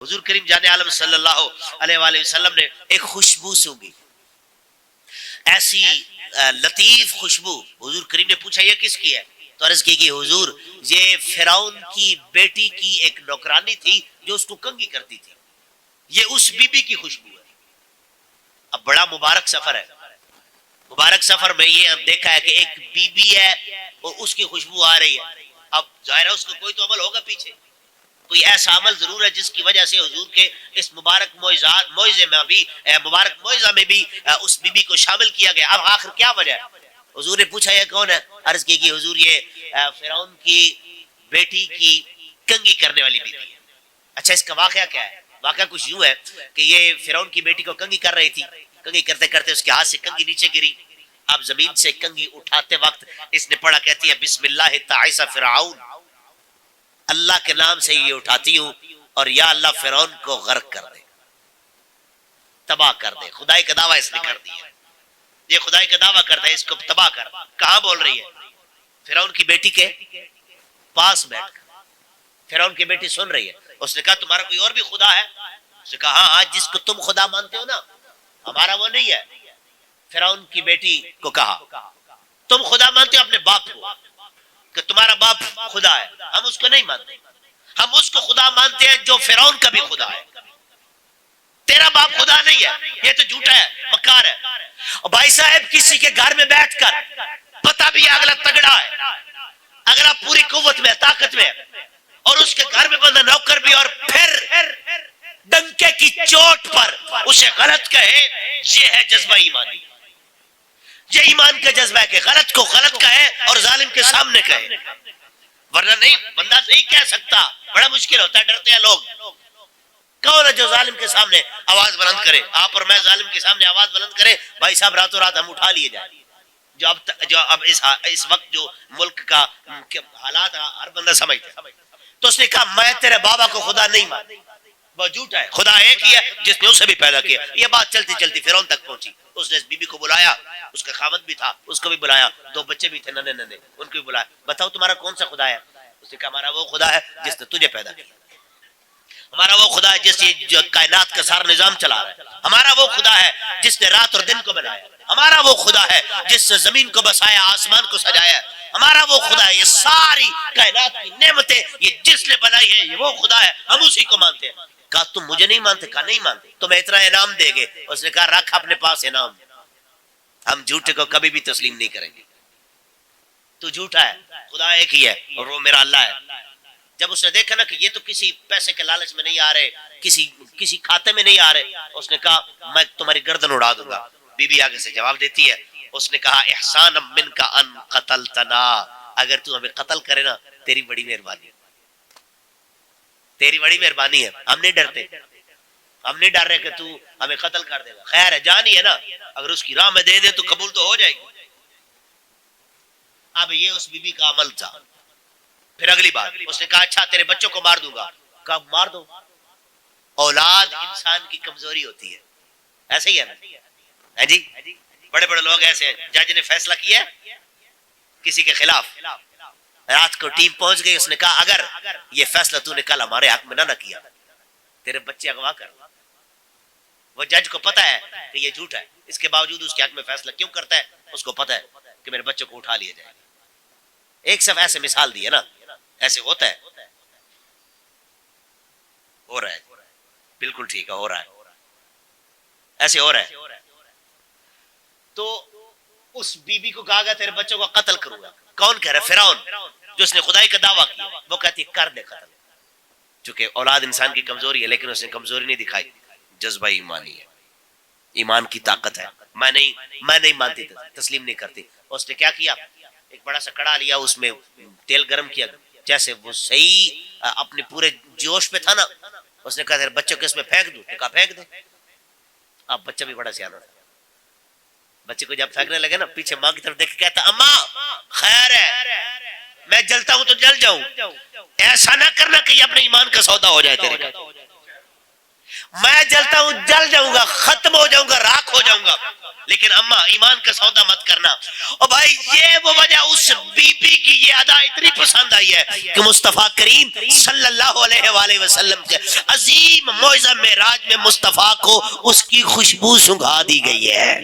حضور کریم جان عالم صلی اللہ علیہ وآلہ وسلم نے ایک خوشبو سونگی، ایسی لطیف خوشبو. حضور کریم نے پوچھا یہ کس کی ہے؟ تو عرض کی کہ حضور یہ فرعون کی بیٹی کی ایک نوکرانی تھی جو اس کو کنگھی کرتی تھی، یہ اس بی بی کی خوشبو ہے. اب بڑا مبارک سفر ہے. مبارک سفر میں یہ ہم دیکھا ہے کہ ایک بی بی ہے اور اس کی خوشبو آ رہی ہے. اب ظاہر ہے اس کو کوئی تو عمل ہوگا پیچھے، کوئی ایسا عمل ضرور ہے جس کی وجہ سے حضور کے اس مبارک معجزے میں بھی مبارک معجزہ میں بھی اس بی بی کو شامل کیا گیا. اب آخر کیا وجہ ہے؟ حضور نے پوچھا یہ کون ہے؟ عرض کی کہ حضور یہ فرعون کی بیٹی کی کنگھی کرنے والی بی بی ہے. اچھا اس کا واقعہ کیا ہے؟ واقعہ کچھ یوں ہے کہ یہ فرعون کی بیٹی کو کنگھی کر رہی تھی. کنگھی کرتے کرتے اس کے ہاتھ سے کنگھی نیچے گری. اب زمین سے کنگھی اٹھاتے وقت اس نے پڑھا، کہتی ہے بسم اللہ تعیس فرعون، اللہ کے نام سے یہ اٹھاتی ہوں اور یا اللہ فرعون کو غرق کر دے، تباہ کر دے. خدائی کا دعویٰ اس نے کر دیا، یہ خدائی کا دعویٰ کرتا ہے اس کو تباہ کر. کہاں بول رہی ہے؟ فرعون کی بیٹی کے پاس بیٹھ کر. فرعون کی بیٹی سن رہی ہے. اس نے کہا تمہارا کوئی اور بھی خدا ہے؟ اس نے کہا ہاں جس کو تم خدا مانتے ہو نا، ہمارا وہ نہیں ہے. فرعون کی بیٹی کو کہا تم خدا مانتے ہو اپنے باپ کو، کہ تمہارا باپ خدا ہے، ہم اس کو نہیں مانتے، ہم اس کو خدا مانتے ہیں جو فرعون کا بھی خدا ہے. تیرا باپ خدا نہیں ہے، یہ تو جھوٹا ہے، مکار ہے. اور بھائی صاحب کسی کے گھر میں بیٹھ کر پتہ بھی اگلا تگڑا ہے، اگلا پوری قوت میں طاقت میں، اور اس کے گھر میں بندہ نوکر بھی، اور پھر ڈنکے کی چوٹ پر اسے غلط کہے، یہ ہے جذبہ ایمانی. یہ ایمان کا جذبہ ہے کہ غلط کو غلط کہے اور ظالم کے سامنے کہے، ورنہ نہیں بندہ نہیں کہہ سکتا. بڑا مشکل ہوتا ہے، ڈرتے ہیں لوگ. کون ہے جو ظالم کے سامنے آواز بلند کرے؟ آپ اور میں ظالم کے سامنے آواز بلند کرے بھائی صاحب راتوں رات ہم اٹھا لیے جائیں. جو اب اس وقت جو ملک کا حالات ہر بندہ سمجھتا ہے. تو اس نے کہا میں تیرے بابا کو خدا نہیں مانتا، وہ جھوٹا ہے، خدا ایک ہی ہے جس نے اسے بھی پیدا کیا. یہ بات چلتی چلتی فرعون تک پہنچی. اس نے اس بی بی کو بلایا، اس کا خاوند بھی تھا اس کو بھی بلایا، دو بچے بھی تھے ننے ننے، ان کو بھی بلایا. بتاؤ تمہارا کون سا خدا ہے؟ اس نے کہا ہمارا وہ خدا ہے جس نے تجھے پیدا کیا، ہمارا وہ خدا ہے جس یہ کائنات کا سارا نظام چلا رہا ہے، ہمارا وہ خدا ہے جس نے رات اور دن کو بنایا، ہمارا وہ خدا ہے جس نے زمین کو بسایا، آسمان کو سجایا، ہمارا وہ خدا ہے. یہ ساری کائنات کی نعمتیں یہ جس نے بنائی ہے، یہ وہ خدا ہے، ہم اسی کو مانتے ہیں. کہا تم مجھے نہیں مانتے؟ کہا نہیں مانتے. تمہیں اتنا انعام دے گے. اس نے کہا رکھ اپنے پاس انعام، ہم جھوٹے کو کبھی بھی تسلیم نہیں کریں گے. تو جھوٹا ہے، خدا ایک ہی ہے اور وہ میرا اللہ ہے. جب اس نے دیکھا نا کہ یہ تو کسی پیسے کے لالچ میں نہیں آ رہے، کسی کھاتے میں نہیں آ رہے، اس نے کہا میں تمہاری گردن اڑا دوں گا. بی بی آگے سے جواب دیتی ہے. اس نے کہا احسان من کا ان قتلتنا، اگر تو ہمیں قتل کرے نا تیری بڑی مہربانی، تیری بڑی مہربانی ہے. ہم نہیں ڈرتے، ہم نہیں ڈر رہے کہ تو ہمیں قتل کر دے گا. خیر ہے جان ہی ہے نا، اگر اس کی راہ میں دے دے تو قبول تو ہو جائے گی. اب یہ اس بی بی کا عمل تھا. پھر اگلی بات اس نے کہا اچھا تیرے بچوں کو مار دوں گا. کہا مار دو. اولاد انسان کی کمزوری ہوتی ہے، ایسے ہی ہے نا جی. بڑے بڑے لوگ ایسے ہیں، جج نے فیصلہ کیا کسی کے خلاف، رات کو ٹیم پہنچ گئی. اس نے کہا اگر یہ فیصلہ تو نے کل ہمارے حق میں نہ کیا تیرے بچے اغوا کر. وہ جج کو پتا ہے کہ یہ جھوٹ ہے، اس کے باوجود اس کے حق میں فیصلہ کیوں کرتا ہے؟ اس کو پتا ہے کہ میرے بچوں کو اٹھا لیا جائے. ایک صرف ایسے مثال دی ہے نا، ایسے ہوتا ہے، ہو رہا ہے، بالکل ٹھیک ہے، ہو رہا ہے، ایسے ہو رہا ہے. تو اس بی بی کو کہا گیا تیرے بچوں کو قتل کروں گا. کون کہہ رہا ہے؟ فرعون، جو اس نے خدائی کا دعویٰ کیا. وہ کہتی کر دے قتل. چونکہ اولاد انسان کی کمزوری ہے لیکن اس نے کمزوری نہیں دکھائی، جذبہ ایمانی ہے، ایمان کی طاقت ہے. میں نہیں مانتی، تسلیم نہیں کرتی. اس نے کیا کیا؟ ایک بڑا سا کڑا لیا، اس میں تیل گرم کیا، جیسے وہ صحیح اپنے پورے جوش پہ تھا نا. اس نے کہا تیرے بچوں کو اس میں پھینک دوں. کہا پھینک دے. اب بچہ بھی بڑا سیانا تھا. بچے کو جب پھینکنے لگے نا پیچھے ماں کی طرف دیکھ کے کہتا اماں خیر ہے، میں جلتا ہوں تو جل جاؤں، ایسا نہ کرنا کہ یہ اپنے ایمان کا سودا ہو جائے تیرے کا. میں جلتا ہوں جل جاؤں گا، ختم ہو جاؤں گا، راکھ ہو جاؤں گا. لیکن اماں ایمان کا سودا مت کرنا. اور بھائی یہ وہ وجہ اس بی بی کی یہ ادا اتنی پسند آئی ہے کہ مصطفیٰ کریم صلی اللہ علیہ وآلہ وسلم کے عظیم معجزہ معراج میں مصطفیٰ کو اس کی خوشبو سنگھا دی گئی ہے.